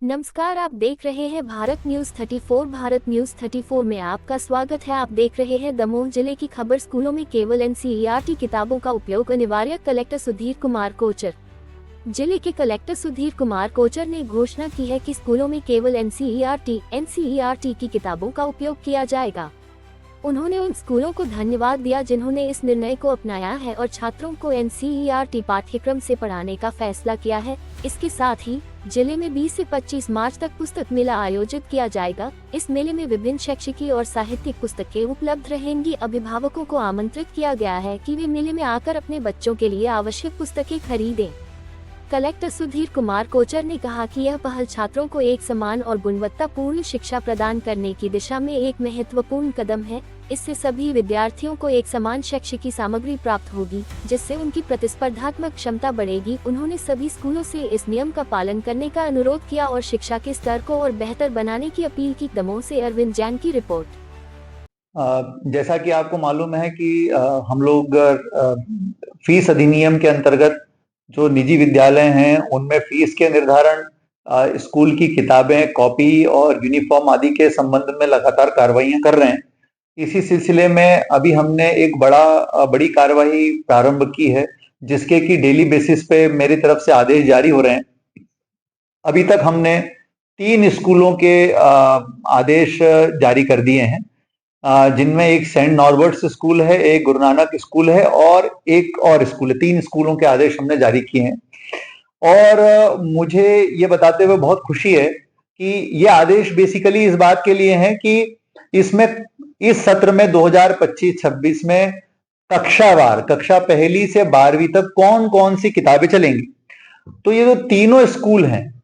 नमस्कार, आप देख रहे हैं भारत न्यूज 34। भारत न्यूज 34 में आपका स्वागत है। आप देख रहे हैं दमोह जिले की खबर। स्कूलों में केवल एनसीईआरटी किताबों का उपयोग अनिवार्य। कलेक्टर सुधीर कुमार कोचर। जिले के कलेक्टर सुधीर कुमार कोचर ने घोषणा की है कि स्कूलों में केवल एनसीईआरटी की किताबों का उपयोग किया जाएगा। उन्होंने उन स्कूलों को धन्यवाद दिया जिन्होंने इस निर्णय को अपनाया है और छात्रों को एनसीईआरटी पाठ्यक्रम से पढ़ाने का फैसला किया है। इसके साथ ही जिले में 20 से 25 मार्च तक पुस्तक मेला आयोजित किया जाएगा। इस मेले में विभिन्न शैक्षिकी और साहित्यिक पुस्तकें उपलब्ध रहेंगी। अभिभावकों को आमंत्रित किया गया है कि वे मेले में आकर अपने बच्चों के लिए आवश्यक पुस्तकें खरीदें। कलेक्टर सुधीर कुमार कोचर ने कहा कि यह पहल छात्रों को एक समान और गुणवत्तापूर्ण शिक्षा प्रदान करने की दिशा में एक महत्वपूर्ण कदम है। इससे सभी विद्यार्थियों को एक समान शैक्षिकी सामग्री प्राप्त होगी, जिससे उनकी प्रतिस्पर्धात्मक क्षमता बढ़ेगी। उन्होंने सभी स्कूलों से इस नियम का पालन करने का अनुरोध किया और शिक्षा के स्तर को और बेहतर बनाने की अपील की। दमोह से अरविंद जैन की रिपोर्ट। जैसा कि आपको मालूम है कि हम लोग फीस अधिनियम के अंतर्गत जो निजी विद्यालय हैं उनमें फीस के निर्धारण, स्कूल की किताबें, कॉपी और यूनिफॉर्म आदि के संबंध में लगातार कार्रवाइयां कर रहे हैं। इसी सिलसिले में अभी हमने एक बड़ी कार्रवाई प्रारंभ की है, जिसके कि डेली बेसिस पे मेरी तरफ से आदेश जारी हो रहे हैं। अभी तक हमने 3 स्कूलों के आदेश जारी कर दिए हैं, जिनमें एक सेंट नॉर्बर्ट्स स्कूल है, एक गुरु नानक स्कूल है और एक और स्कूल है। 3 स्कूलों के आदेश हमने जारी किए हैं। और मुझे ये बताते हुए बहुत खुशी है कि ये आदेश बेसिकली इस बात के लिए हैं कि इसमें इस सत्र में 2025-26 में कक्षा पहली से 12वीं तक कौन कौन सी किताबें चलेंगी। तो ये जो तीनों स्कूल हैं,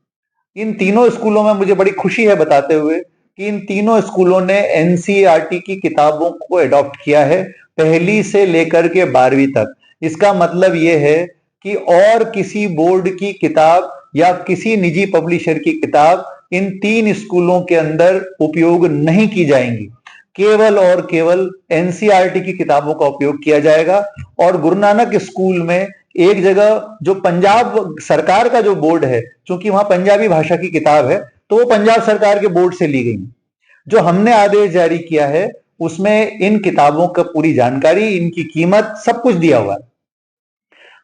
इन तीनों स्कूलों में मुझे बड़ी खुशी है बताते हुए कि इन तीनों स्कूलों ने एनसीईआरटी की किताबों को अडॉप्ट किया है, पहली से लेकर के 12वीं तक। इसका मतलब ये है कि और किसी बोर्ड की किताब या किसी निजी पब्लिशर की किताब इन 3 स्कूलों के अंदर उपयोग नहीं की जाएंगी। केवल और केवल एनसीईआरटी की किताबों का उपयोग किया जाएगा। और गुरु नानक स्कूल में एक जगह जो पंजाब सरकार का जो बोर्ड है, क्योंकि वहां पंजाबी भाषा की किताब है, तो वो पंजाब सरकार के बोर्ड से ली गई। जो हमने आदेश जारी किया है उसमें इन किताबों का पूरी जानकारी, इनकी कीमत, सब कुछ दिया हुआ है।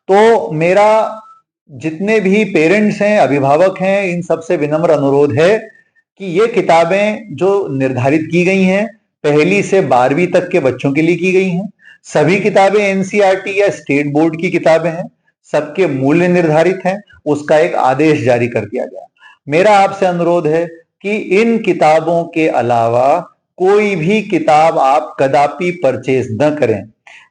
तो मेरा जितने भी पेरेंट्स हैं, अभिभावक हैं, इन सबसे विनम्र अनुरोध है कि ये किताबें जो निर्धारित की गई हैं पहली से 12वीं तक के बच्चों के लिए की गई हैं। सभी किताबें एनसीईआरटी या स्टेट बोर्ड की किताबें हैं, सबके मूल्य निर्धारित हैं, उसका एक आदेश जारी कर दिया गया। मेरा आपसे अनुरोध है कि इन किताबों के अलावा कोई भी किताब आप कदापि परचेज न करें।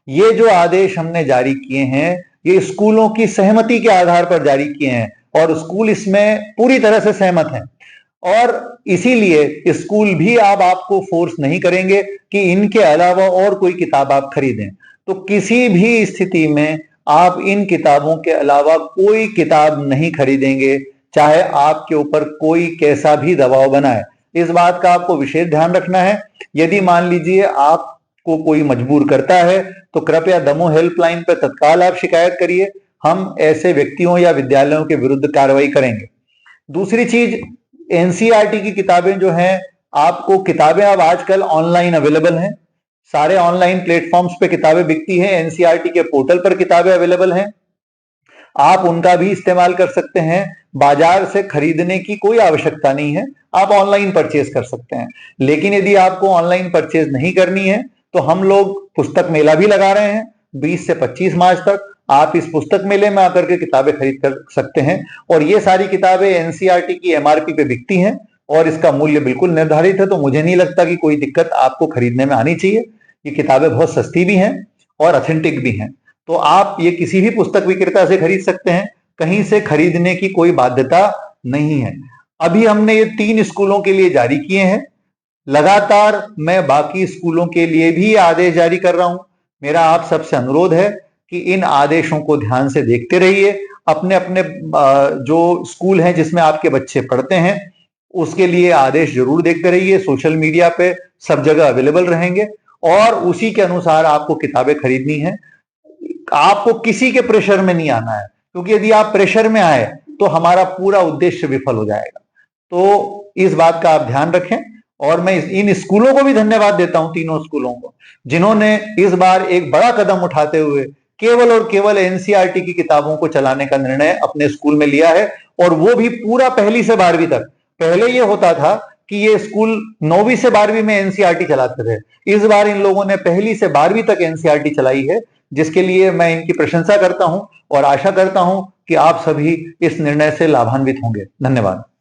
ये जो आदेश हमने जारी किए हैं ये स्कूलों की सहमति के आधार पर जारी किए हैं और स्कूल इसमें पूरी तरह से सहमत हैं। और इसीलिए स्कूल भी अब आपको फोर्स नहीं करेंगे कि इनके अलावा और कोई किताब आप खरीदें। तो किसी भी स्थिति में आप इन किताबों के अलावा कोई किताब नहीं खरीदेंगे, चाहे आपके ऊपर कोई कैसा भी दबाव बनाए। इस बात का आपको विशेष ध्यान रखना है। यदि मान लीजिए आपको कोई मजबूर करता है तो कृपया दमोह हेल्पलाइन पर तत्काल आप शिकायत करिए। हम ऐसे व्यक्तियों या विद्यालयों के विरुद्ध कार्रवाई करेंगे। दूसरी चीज, एनसीईआरटी की किताबें जो हैं, आपको किताबें अब आजकल ऑनलाइन अवेलेबल हैं। सारे ऑनलाइन प्लेटफॉर्म्स पे किताबें बिकती हैं। एनसीईआरटी के पोर्टल पर किताबें अवेलेबल हैं, आप उनका भी इस्तेमाल कर सकते हैं। बाजार से खरीदने की कोई आवश्यकता नहीं है, आप ऑनलाइन परचेज कर सकते हैं। लेकिन यदि आपको ऑनलाइन परचेज नहीं करनी है तो हम लोग पुस्तक मेला भी लगा रहे हैं 20 से 25 मार्च तक। आप इस पुस्तक मेले में आकर के किताबें खरीद कर सकते हैं और ये सारी किताबें एनसीईआरटी की एमआरपी पे बिकती हैं और इसका मूल्य बिल्कुल निर्धारित है। तो मुझे नहीं लगता कि कोई दिक्कत आपको खरीदने में आनी चाहिए। ये किताबें बहुत सस्ती भी हैं और ऑथेंटिक भी हैं। तो आप ये किसी भी पुस्तक विक्रेता से खरीद सकते हैं, कहीं से खरीदने की कोई बाध्यता नहीं है। अभी हमने ये 3 स्कूलों के लिए जारी किए हैं। लगातार मैं बाकी स्कूलों के लिए भी आदेश जारी कर रहा हूं। मेरा आप सबसे अनुरोध है कि इन आदेशों को ध्यान से देखते रहिए। अपने अपने जो स्कूल हैं जिसमें आपके बच्चे पढ़ते हैं उसके लिए आदेश जरूर देखते रहिए। सोशल मीडिया पे सब जगह अवेलेबल रहेंगे और उसी के अनुसार आपको किताबें खरीदनी है। आपको किसी के प्रेशर में नहीं आना है, क्योंकि यदि आप प्रेशर में आए तो हमारा पूरा उद्देश्य विफल हो जाएगा। तो इस बात का आप ध्यान रखें। और मैं इन स्कूलों को भी धन्यवाद देता हूं, तीनों स्कूलों को, जिन्होंने इस बार एक बड़ा कदम उठाते हुए केवल और केवल एनसीईआरटी की किताबों को चलाने का निर्णय अपने स्कूल में लिया है, और वो भी पूरा पहली से 12वीं तक। पहले ये होता था कि ये स्कूल 9वीं से 12वीं में एनसीईआरटी चलाते थे। इस बार इन लोगों ने पहली से 12वीं तक एनसीईआरटी चलाई है, जिसके लिए मैं इनकी प्रशंसा करता हूं और आशा करता हूं कि आप सभी इस निर्णय से लाभान्वित होंगे। धन्यवाद।